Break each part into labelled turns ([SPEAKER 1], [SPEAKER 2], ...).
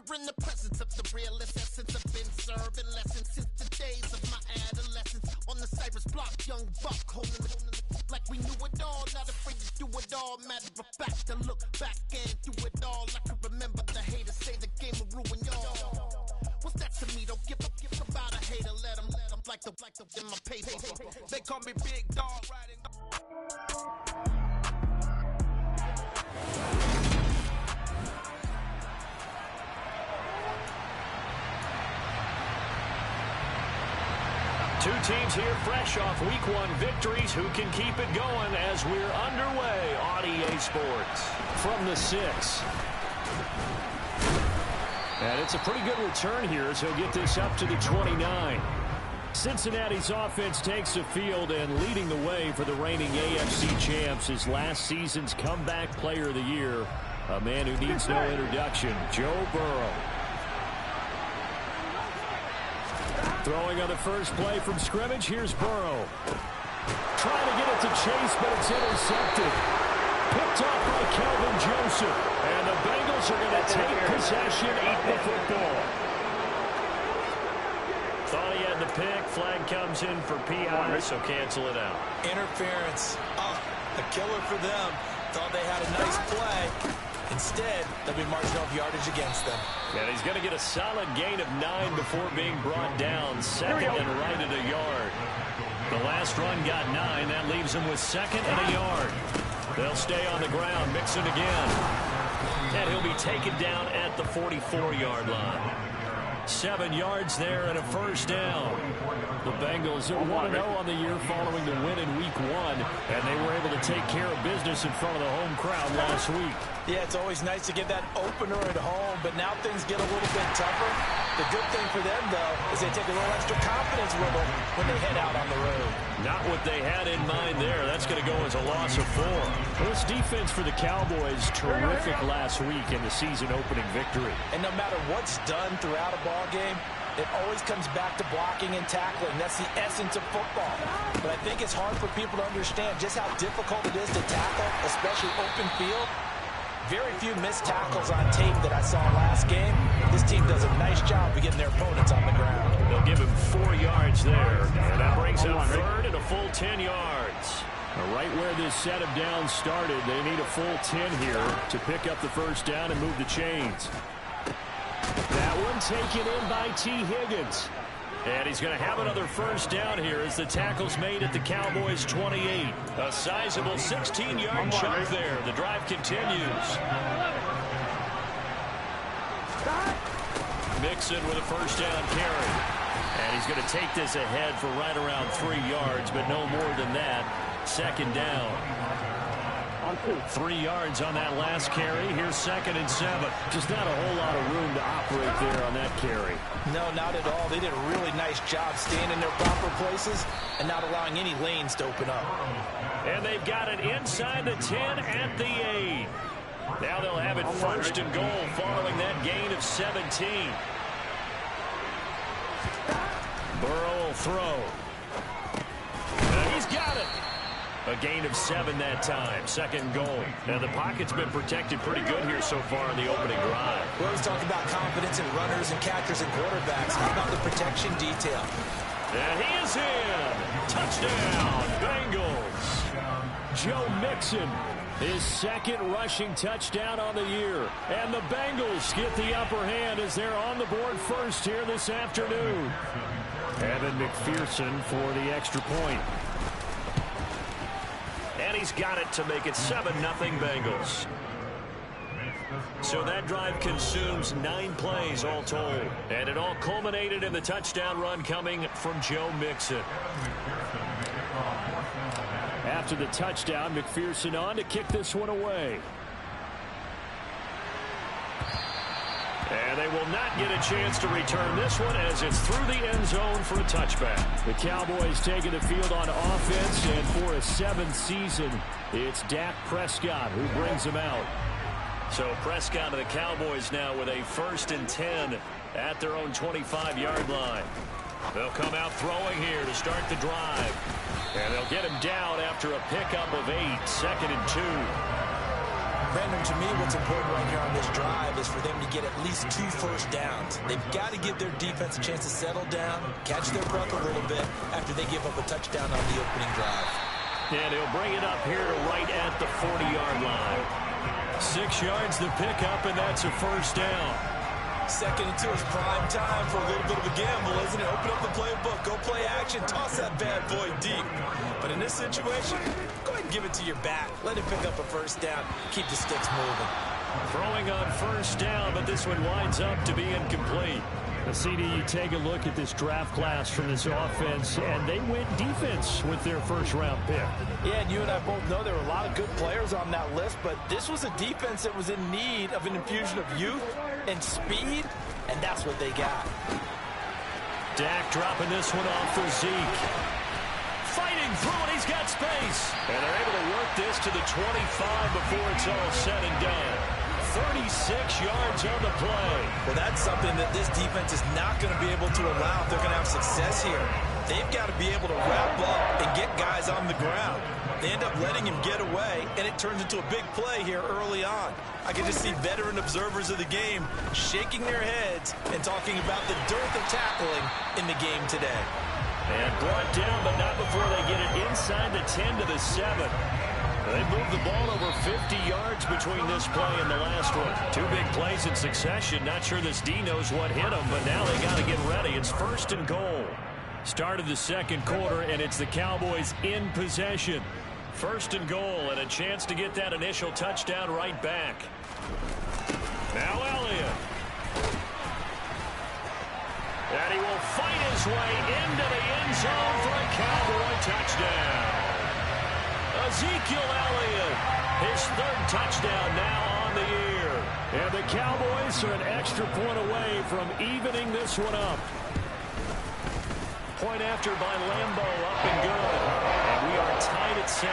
[SPEAKER 1] You're in the presence of the realest essence. I've been serving lessons since the days of my adolescence. On the Cypress block, young buck holding it like we knew it all. Not afraid to do it all. Matter of fact, I look back and do it all. I can remember the haters say the game will ruin y'all. What's that to me? Don't give about a hater. Let them like the in my paper. They call me Big Dog riding.
[SPEAKER 2] Two teams here fresh off Week 1 victories. Who can keep it going as we're underway on EA Sports? From the 6. And it's a pretty good return here as he'll get this up to the 29. Cincinnati's offense takes the field, and leading the way for the reigning AFC champs is last season's comeback player of the year, a man who needs no introduction, Joe Burrow. Throwing on the first play from scrimmage, here's Burrow. Trying to get it to Chase, but it's intercepted. Picked off by Kelvin Joseph. And the Bengals are going to take possession of the football. Thought he had the pick. Flag comes in for PI, so cancel it out.
[SPEAKER 3] Interference. Oh, a killer for them. Thought they had a nice play. Instead, they'll be marching off yardage against them.
[SPEAKER 2] And he's going to get a solid gain of 9 before being brought down. Second and right at a yard. The last run got 9. That leaves him with second and a yard. They'll stay on the ground. Mixon again. And he'll be taken down at the 44-yard line. 7 yards there and a first down. The Bengals are 1-0 on the year following the win in Week 1, and they were able to take care of business in front of the home crowd last week.
[SPEAKER 3] Yeah, it's always nice to get that opener at home, but now things get a little bit tougher. The good thing for them, though, is they take a little extra confidence with them when they head out on the road.
[SPEAKER 2] Not what they had in mind there. That's going to go as a loss of 4. Well, this defense for the Cowboys, terrific last week in the season-opening victory.
[SPEAKER 3] And no matter what's done throughout a ball game, it always comes back to blocking and tackling. That's the essence of football. But I think it's hard for people to understand just how difficult it is to tackle, especially open field. Very few missed tackles on tape that I saw last game. This team does a nice job of getting their opponents on the ground.
[SPEAKER 2] They'll give him 4 yards there. And that brings up third and a full 10 yards. Right where this set of downs started, they need a full 10 here to pick up the first down and move the chains. That one taken in by T. Higgins. And he's going to have another first down here as the tackle's made at the Cowboys' 28. A sizable 16-yard chunk there. The drive continues. Mixon with a first down carry. And he's going to take this ahead for right around 3 yards, but no more than that. Second down. 3 yards on that last carry. Here's 2nd and 7. Just not a whole lot of room to operate there on that carry.
[SPEAKER 3] No, not at all. They did a really nice job staying in their proper places and not allowing any lanes to open up.
[SPEAKER 2] And they've got it inside the 10 at the 8. Now they'll have it first and goal following that gain of 17. Burrow will throw. And he's got it. A gain of 7 that time. Second goal. Now, the pocket's been protected pretty good here so far in the opening drive.
[SPEAKER 3] We always talk about confidence in runners and catchers and quarterbacks. How about the protection detail?
[SPEAKER 2] And he is in. Touchdown, Bengals. Joe Mixon, his 2nd rushing touchdown on the year. And the Bengals get the upper hand as they're on the board first here this afternoon. Evan McPherson for the extra point. And he's got it to make it 7-0 Bengals. So that drive consumes 9 plays all told. And it all culminated in the touchdown run coming from Joe Mixon. After the touchdown, McPherson on to kick this one away. And they will not get a chance to return this one as it's through the end zone for a touchback. The Cowboys taking the field on offense, and for a 7th season, it's Dak Prescott who brings them out. So Prescott and the Cowboys now with a 1st and 10 at their own 25-yard line. They'll come out throwing here to start the drive. And they'll get him down after a pickup of 8, 2nd and 2.
[SPEAKER 3] Brandon, to me, what's important right here on this drive is for them to get at least 2 first downs. They've got to give their defense a chance to settle down, catch their breath a little bit after they give up a touchdown on the opening drive.
[SPEAKER 2] And he'll bring it up here to right at the 40-yard line. 6 yards the pickup, and that's a first down.
[SPEAKER 3] 2nd and 2 is prime time for a little bit of a gamble, isn't it? Open up the playbook, go play action, toss that bad boy deep. But in this situation, go ahead and give it to your back. Let him pick up a first down. Keep the sticks moving.
[SPEAKER 2] Throwing on first down, but this one winds up to be incomplete. The CD, you take a look at this draft class from this offense, and they went defense with their first-round pick.
[SPEAKER 3] Yeah, and you and I both know there were a lot of good players on that list, but this was a defense that was in need of an infusion of youth and speed, and that's what they got.
[SPEAKER 2] Dak dropping this one off for Zeke. Fighting through it, he's got space. And they're able to work this to the 25 before it's all said and done. 36 yards on the play.
[SPEAKER 3] Well, that's something that this defense is not going to be able to allow if they're going to have success here. They've got to be able to wrap up and get guys on the ground. They end up letting him get away, and it turns into a big play here early on. I can just see veteran observers of the game shaking their heads and talking about the dearth of tackling in the game today.
[SPEAKER 2] And brought down, but not before they get it inside the 10 to the 7. They moved the ball over 50 yards between this play and the last one. 2 big plays in succession. Not sure this D knows what hit them, but now they got to get ready. It's 1st and goal. Started the 2nd quarter, and it's the Cowboys in possession. 1st and goal, and a chance to get that initial touchdown right back. Now Elliott. And he will fight his way into the end zone for a Cowboy touchdown. Ezekiel Elliott, his 3rd touchdown now on the year. And the Cowboys are an extra point away from evening this one up. Point after by Lambeau, up and good. And we are tied at 7.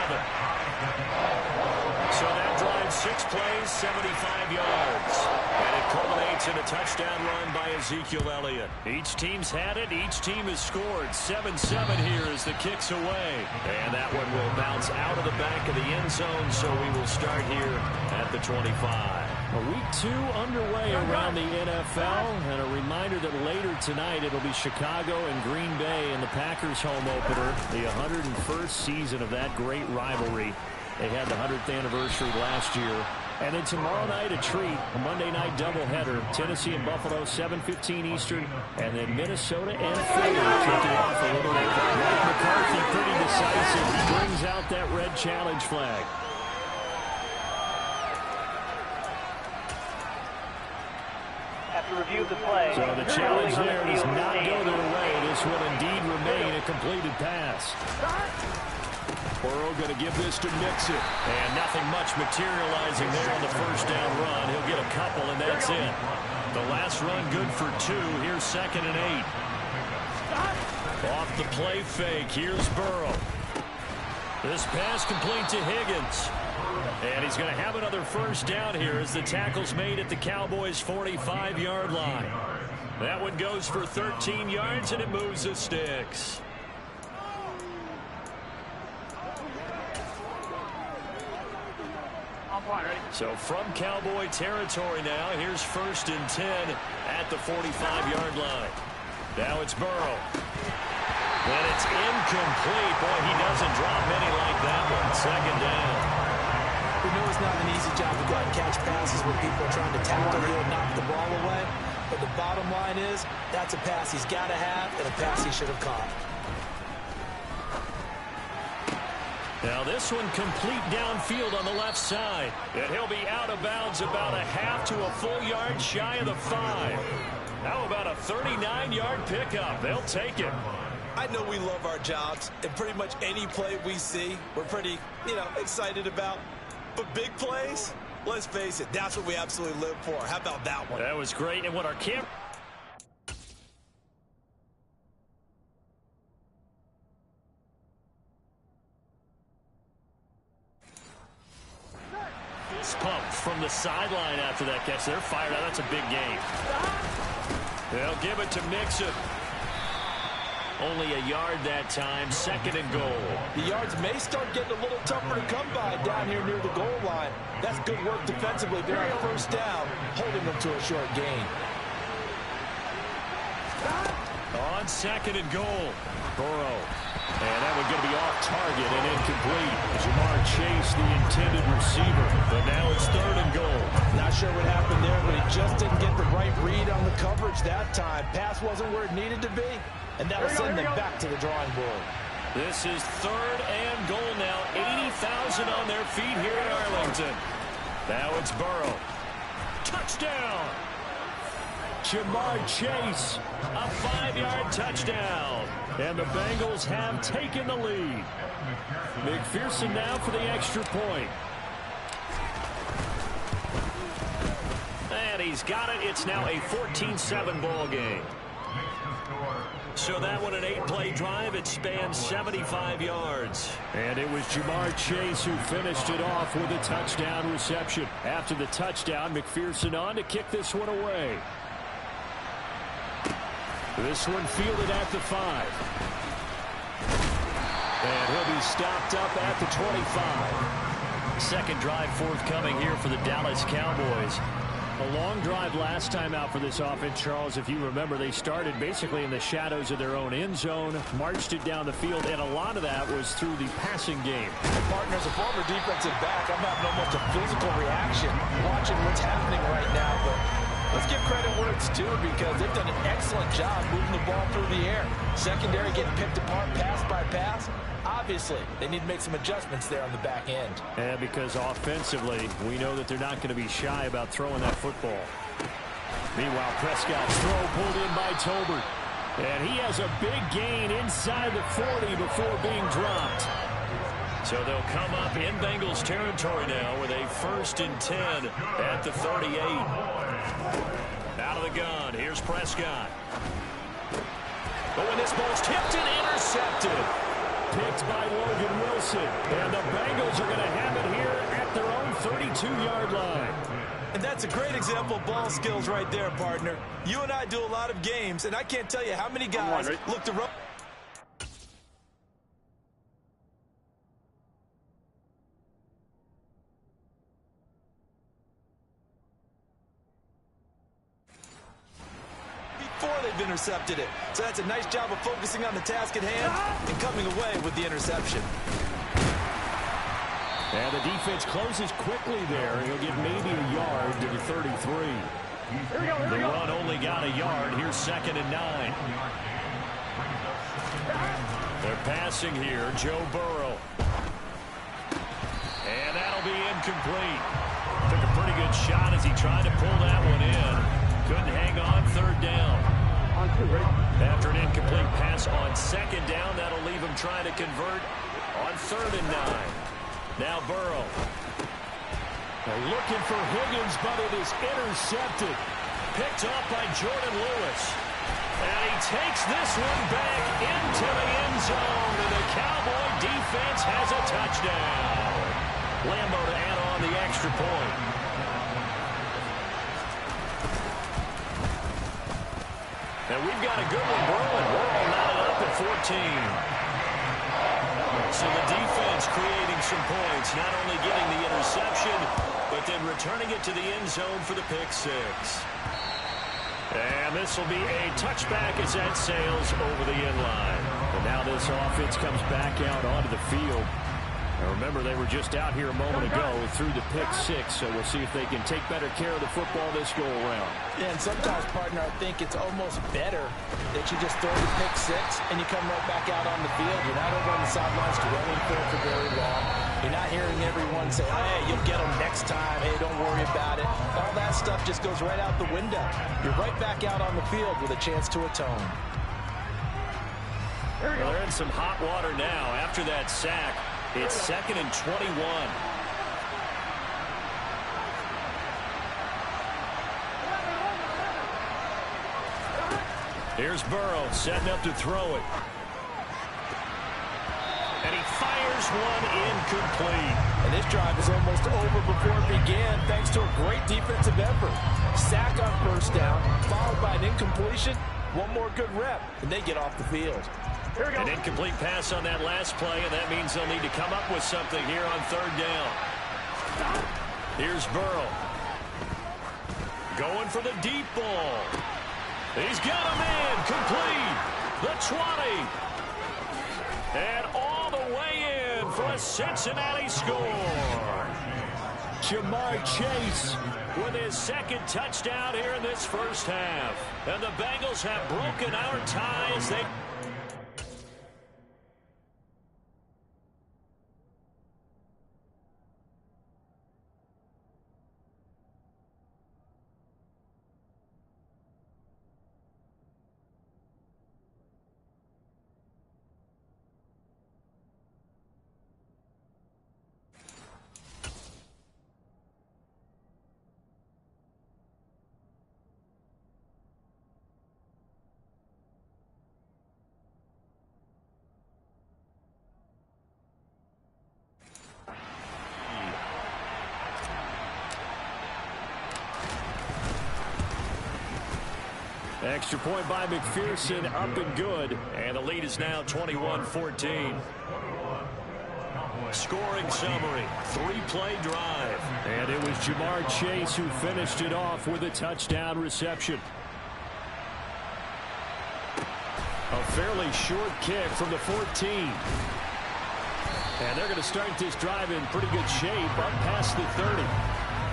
[SPEAKER 2] So that drives 6 plays, 75 yards. And it culminates in a touchdown run by Ezekiel Elliott. Each team's had it. Each team has scored. 7-7 here as the kick's away. And that one will bounce out of the back of the end zone, so we will start here at the 25. Week 2 underway around the NFL. And a reminder that later tonight it'll be Chicago and Green Bay in the Packers home opener. The 101st season of that great rivalry. They had the 100th anniversary last year. And then tomorrow night, a treat, a Monday night doubleheader. Tennessee and Buffalo, 7:15 Eastern. And then Minnesota and Philly kicking off a little later. Mike McCarthy pretty decisive. He brings out that red challenge flag.
[SPEAKER 4] After review of the play.
[SPEAKER 2] So the challenge there does not go their way. This will indeed remain a completed pass. Burrow going to give this to Mixon. And nothing much materializing there on the first down run. He'll get a couple, and that's it. The last run good for 2. Here's 2nd and 8. Off the play fake. Here's Burrow. This pass complete to Higgins. And he's going to have another first down here as the tackle's made at the Cowboys' 45-yard line. That one goes for 13 yards, and it moves the sticks. So from Cowboy territory now, here's 1st and 10 at the 45-yard line. Now it's Burrow. And it's incomplete. Boy, he doesn't drop many like that one. 2nd down.
[SPEAKER 3] We know it's not an easy job to go out and catch passes when people are trying to tackle you and knock the ball away. But the bottom line is, that's a pass he's got to have and a pass he should have caught.
[SPEAKER 2] Now this one complete downfield on the left side. And he'll be out of bounds about a half to a full yard shy of the 5. How about a 39-yard pickup? They'll take it.
[SPEAKER 3] I know we love our jobs, and pretty much any play we see, we're pretty, excited about. But big plays, let's face it, that's what we absolutely live for. How about that one?
[SPEAKER 2] That was great. And what our camera... Pump from the sideline after that catch. They're fired out. That's a big game. They'll give it to Mixon. Only a yard that time, 2nd and goal.
[SPEAKER 3] The yards may start getting a little tougher to come by down here near the goal line. That's good work defensively there on 1st down, holding them to a short gain.
[SPEAKER 2] On 2nd and goal, Burrow. And that one going to be off target and incomplete. Jamar Chase, the intended receiver. But now it's 3rd and goal.
[SPEAKER 3] Not sure what happened there, but he just didn't get the right read on the coverage that time. Pass wasn't where it needed to be, and that'll send them back to the drawing board.
[SPEAKER 2] This is 3rd and goal now. 80,000 on their feet here in Arlington. Now it's Burrow. Touchdown! Jamar Chase, a 5-yard touchdown. And the Bengals have taken the lead. McPherson now for the extra point. And he's got it. It's now a 14-7 ball game. So that one, an 8-play drive. It spans 75 yards. And it was Jamar Chase who finished it off with a touchdown reception. After the touchdown, McPherson on to kick this one away. This one fielded at the 5. And he'll be stopped up at the 25. Second drive forthcoming here for the Dallas Cowboys. A long drive last time out for this offense, Charles. If you remember, they started basically in the shadows of their own end zone, marched it down the field, and a lot of that was through the passing game.
[SPEAKER 3] Partner, as a former defensive back, I'm having almost a physical reaction watching what's happening right now. But let's give credit where it's due, because they've done an excellent job moving the ball through the air. Secondary getting picked apart pass by pass. Obviously, they need to make some adjustments there on the back end.
[SPEAKER 2] And because offensively, we know that they're not going to be shy about throwing that football. Meanwhile, Prescott's throw pulled in by Tolbert. And he has a big gain inside the 40 before being dropped. So they'll come up in Bengals territory now with a 1st and 10 at the 38. Out of the gun, here's Prescott. Oh, and this ball's tipped and intercepted. Picked by Logan Wilson. And the Bengals are going to have it here at their own 32-yard line.
[SPEAKER 3] And that's a great example of ball skills right there, partner. You and I do a lot of games, and I can't tell you how many guys look to run. They've intercepted it. So that's a nice job of focusing on the task at hand and coming away with the interception.
[SPEAKER 2] And the defense closes quickly there. He'll get maybe a yard to the 33. The run only got a yard. Here's 2nd and 9. They're passing here. Joe Burrow. And that'll be incomplete. Took a pretty good shot as he tried to pull that one in. Couldn't hang on 3rd down. After an incomplete pass on 2nd down, that'll leave him trying to convert on 3rd and 9. Now Burrow. They're looking for Higgins, but it is intercepted. Picked off by Jordan Lewis. And he takes this one back into the end zone. And the Cowboy defense has a touchdown. Lambo to add on the extra point. And we've got a good one brewing. We're all knotted up at 14. So the defense creating some points, not only getting the interception, but then returning it to the end zone for the pick 6. And this will be a touchback as that sails over the end line. And now this offense comes back out onto the field. Now remember, they were just out here a moment ago through the pick 6, so we'll see if they can take better care of the football this go around.
[SPEAKER 3] Yeah, and sometimes, partner, I think it's almost better that you just throw the pick 6 and you come right back out on the field. You're not over on the sidelines dwelling for very long. You're not hearing everyone say, hey, you'll get them next time. Hey, don't worry about it. All that stuff just goes right out the window. You're right back out on the field with a chance to atone.
[SPEAKER 2] Well, they're in some hot water now after that sack. It's 2nd and 21. Here's Burrow setting up to throw it. And he fires one incomplete.
[SPEAKER 3] And this drive is almost over before it began thanks to a great defensive effort. Sack on 1st down, followed by an incompletion. One more good rep, and they get off the field.
[SPEAKER 2] An incomplete pass on that last play, and that means they'll need to come up with something here on third down. Here's Burrow. Going for the deep ball. He's got a man complete. The 20. And all the way in for a Cincinnati score. Jamar Chase with his second touchdown here in this first half. And the Bengals have broken our ties. They extra point by McPherson, up and good. And the lead is now 21-14. Scoring summary, 3-play drive. And it was Jamar Chase who finished it off with a touchdown reception. A fairly short kick from the 14. And they're going to start this drive in pretty good shape up past the 30.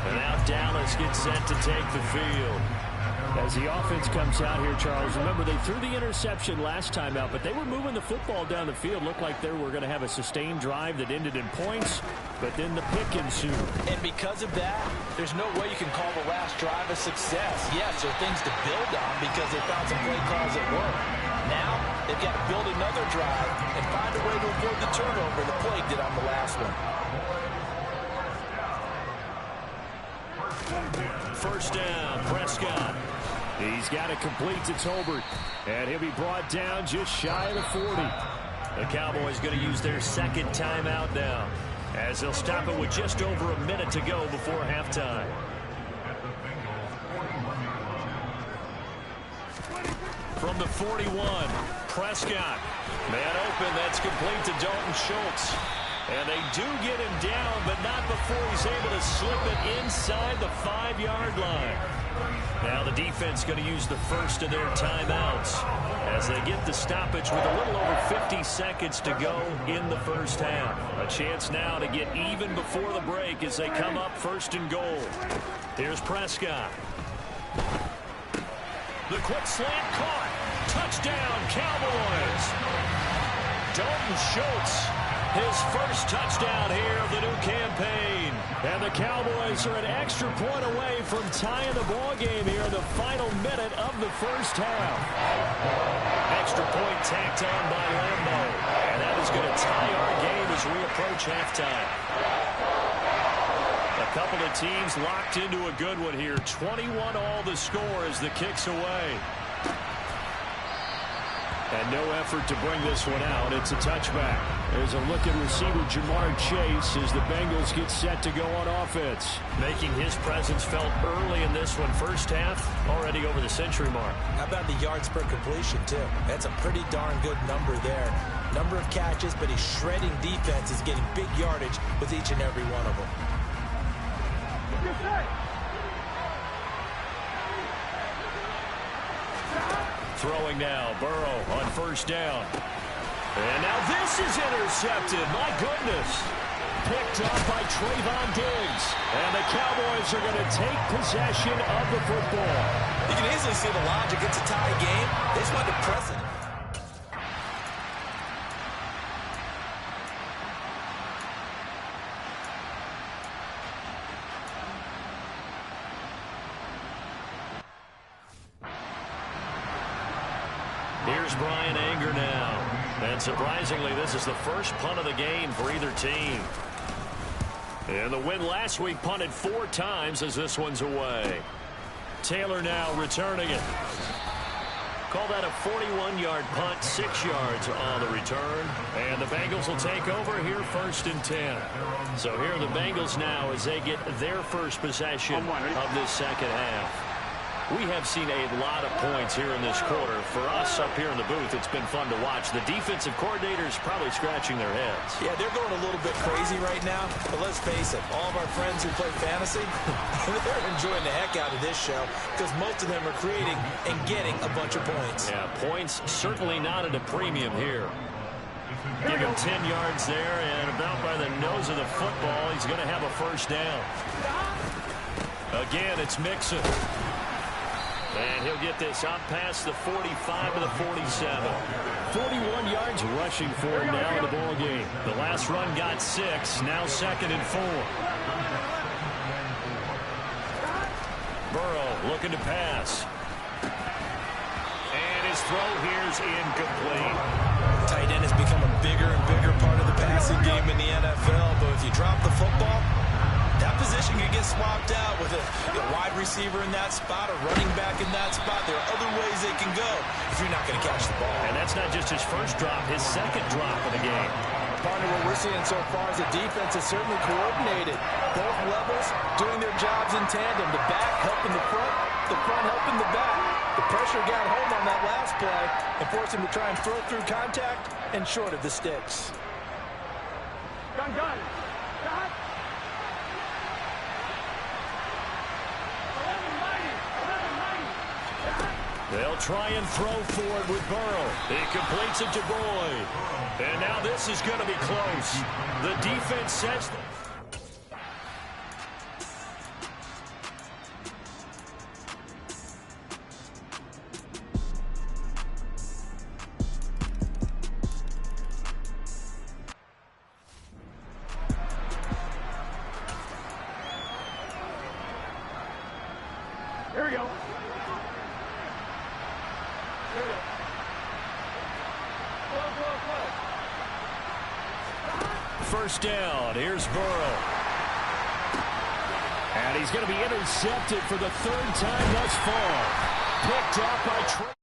[SPEAKER 2] And now Dallas gets set to take the field. As the offense comes out here, Charles, remember they threw the interception last time out, but they were moving the football down the field. Looked like they were going to have a sustained drive that ended in points, but then the pick ensued.
[SPEAKER 3] And because of that, there's no way you can call the last drive a success. Yes, there are things to build on because they found some play calls at work. Now, they've got to build another drive and find a way to avoid the turnover the plague did on the last one.
[SPEAKER 2] First down, Prescott. He's got it complete to Tolbert, and he'll be brought down just shy of the 40. The Cowboys going to use their second timeout now, as they'll stop it with just over a minute to go before halftime. From the 41, Prescott. Man open, that's complete to Dalton Schultz. And they do get him down, but not before he's able to slip it inside the 5-yard line. Now the defense going to use the first of their timeouts as they get the stoppage with a little over 50 seconds to go in the first half. A chance now to get even before the break as they come up first and goal. Here's Prescott. The quick slant caught. Touchdown, Cowboys. Dalton Schultz, his first touchdown here of the new campaign. And the Cowboys are an extra point away from tying the ball game here in the final minute of the first half. Extra point tacked on by Lambeau. And that is going to tie our game as we approach halftime. A couple of teams locked into a good one here. 21-all the score as the kick's away. And no effort to bring this one out. It's a touchback. There's a look at receiver Jamar Chase as the Bengals get set to go on offense. Making his presence felt early in this one. First half, already over the century mark.
[SPEAKER 3] How about the yards per completion, too? That's a pretty darn good number there. Number of catches, but his shredding defense is getting big yardage with each and every one of them.
[SPEAKER 2] Throwing now, Burrow on first down. And now this is intercepted. My goodness. Picked up by Trayvon Diggs. And the Cowboys are going to take possession of the football.
[SPEAKER 3] You can easily see the logic. It's a tie game. They just want to press it.
[SPEAKER 2] Here's Brian Anger now. And surprisingly, this is the first punt of the game for either team. And the win last week punted 4 times as this one's away. Taylor now returning it. Call that a 41-yard punt, 6 yards on the return. And the Bengals will take over here first and 10. So here are the Bengals now as they get their first possession of this second half. We have seen a lot of points here in this quarter. For us up here in the booth, it's been fun to watch. The defensive coordinators probably scratching their heads.
[SPEAKER 3] Yeah, they're going a little bit crazy right now. But let's face it, all of our friends who play fantasy, they're enjoying the heck out of this show because most of them are creating and getting a bunch of points.
[SPEAKER 2] Yeah, points certainly not at a premium here. Give him 10 yards there, and about by the nose of the football, he's going to have a first down. Again, it's Mixon. And he'll get this up past the 45 to the 47. 41 yards rushing for him now in the ball game. The last run got 6, now 2nd and 4. Burrow looking to pass. And his throw here's incomplete.
[SPEAKER 3] Tight end has become a bigger and bigger part of the passing game in the NFL, but if you drop the football, that position can get swapped out with a wide receiver in that spot, a running back in that spot. There are other ways they can go if you're not going to catch the ball.
[SPEAKER 2] And that's not just his first drop, his second drop of the game.
[SPEAKER 3] Partner, what we're seeing so far is the defense is certainly coordinated. Both levels doing their jobs in tandem. The back helping the front helping the back. The pressure got home on that last play and forced him to try and throw through contact and short of the sticks.
[SPEAKER 4] Gun.
[SPEAKER 2] They'll try and throw for it with Burrow. He completes it to Boyd. And now this is going to be close. The defense says that.
[SPEAKER 4] Here we go.
[SPEAKER 2] First down. Here's Burrow. And he's going to be intercepted for the 3rd time thus far. Picked off by Trey.